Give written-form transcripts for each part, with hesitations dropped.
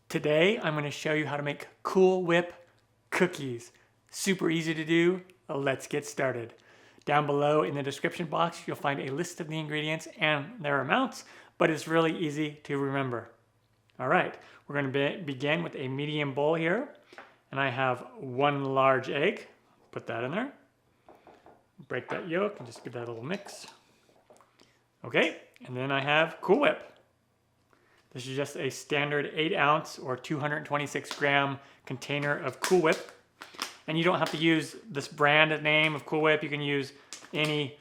Today, I'm going to show you how to make Cool Whip cookies. Super easy to do. Let's get started. Down below in the description box, you'll find a list of the ingredients and their amounts, but it's really easy to remember. All right, we're going to begin with a medium bowl here, and I have one large egg. Put that in there. Break that yolk and just give that a little mix. Okay, and then I have Cool Whip. This is just a standard 8-ounce or 226-gram container of Cool Whip. And you don't have to use this brand name of Cool Whip. You can use any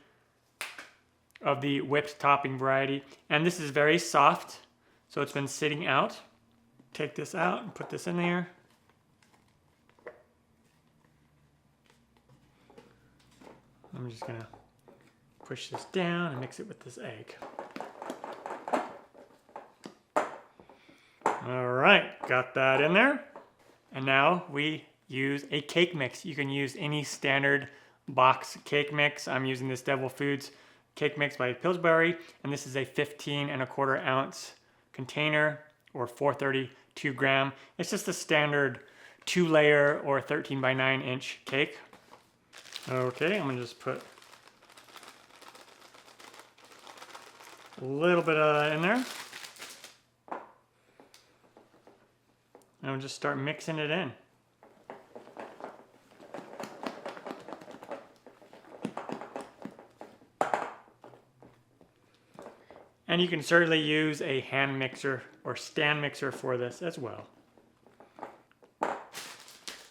of the whipped topping variety. And this is very soft, so it's been sitting out. Take this out and put this in there. I'm just gonna push this down and mix it with this egg. All right, got that in there. And now we use a cake mix. You can use any standard box cake mix. I'm using this Devil Foods cake mix by Pillsbury, and this is a 15¼ ounce container or 432 gram. It's just a standard 2-layer or 13 by 9-inch cake. Okay, I'm gonna just put a little bit of that in there. And I'll just start mixing it in. And you can certainly use a hand mixer or stand mixer for this as well.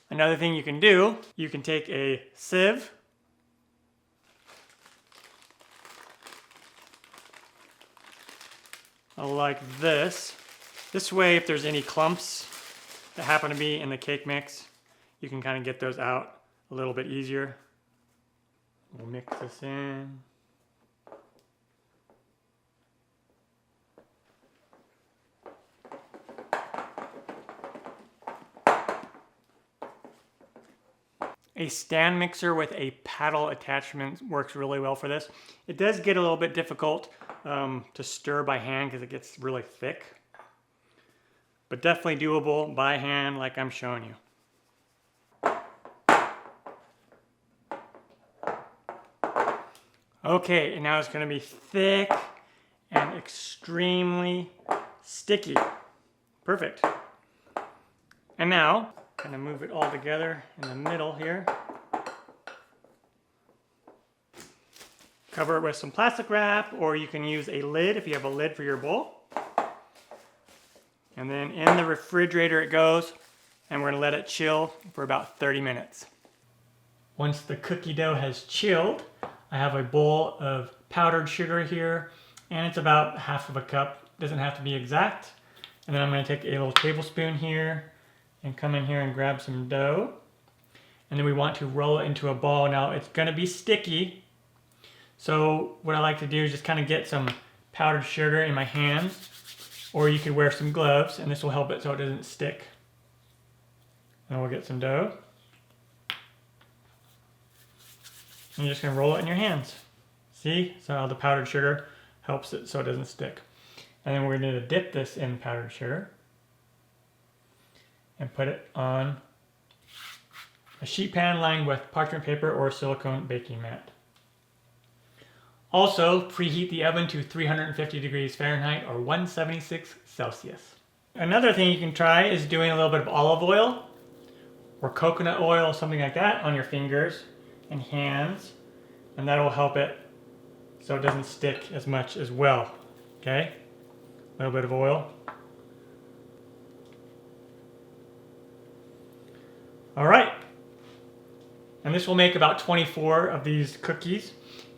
Another thing you can do, you can take a sieve like this. This way, if there's any clumps that happen to be in the cake mix, you can kind of get those out a little bit easier. We'll mix this in. A stand mixer with a paddle attachment works really well for this. It does get a little bit difficult to stir by hand because it gets really thick, but definitely doable by hand like I'm showing you. Okay, and now it's going to be thick and extremely sticky. Perfect. And now, kind of move it all together in the middle here. Cover it with some plastic wrap, or you can use a lid if you have a lid for your bowl. And then in the refrigerator it goes, and we're gonna let it chill for about 30 minutes. Once the cookie dough has chilled, I have a bowl of powdered sugar here, and it's about half of a cup. Doesn't have to be exact. And then I'm gonna take a little tablespoon here and come in here and grab some dough. And then we want to roll it into a ball. Now it's gonna be sticky, so what I like to do is just kind of get some powdered sugar in my hands, or you could wear some gloves, and this will help it so it doesn't stick. And we'll get some dough. And you're just gonna roll it in your hands. See? So how the powdered sugar helps it so it doesn't stick. And then we're gonna dip this in powdered sugar and put it on a sheet pan lined with parchment paper or silicone baking mat. Also, preheat the oven to 350 degrees Fahrenheit or 176 Celsius. Another thing you can try is doing a little bit of olive oil or coconut oil, something like that, on your fingers and hands, and that will help it so it doesn't stick as much as well. Okay? A little bit of oil. All right. And this will make about 24 of these cookies.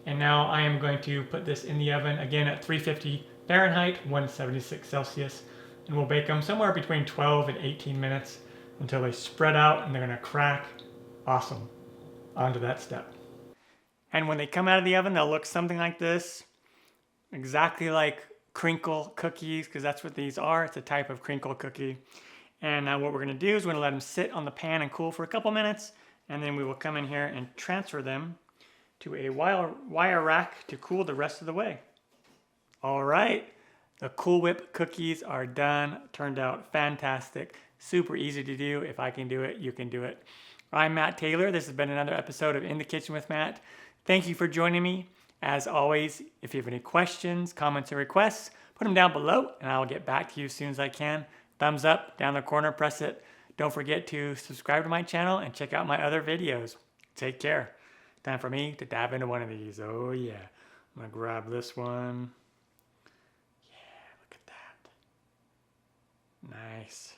And now I am going to put this in the oven again at 350 Fahrenheit, 176 Celsius, and we'll bake them somewhere between 12 and 18 minutes until they spread out and they're gonna crack. Awesome. On to that step. And when they come out of the oven, they'll look something like this, exactly like crinkle cookies, because that's what these are. It's a type of crinkle cookie. And now what we're gonna do is we're gonna let them sit on the pan and cool for a couple minutes, and then we will come in here and transfer them to a wire rack to cool the rest of the way. All right, The Cool Whip cookies are done. Turned out fantastic. Super easy to do. If I can do it, you can do it. I'm Matt Taylor. This has been another episode of In the Kitchen with Matt. Thank you for joining me. As always, if you have any questions, comments, or requests, put them down below and I'll get back to you as soon as I can. Thumbs up, down the corner, press it. Don't forget to subscribe to my channel and check out my other videos. Take care. Time for me to dive into one of these. Oh yeah. I'm gonna grab this one. Yeah, look at that. Nice.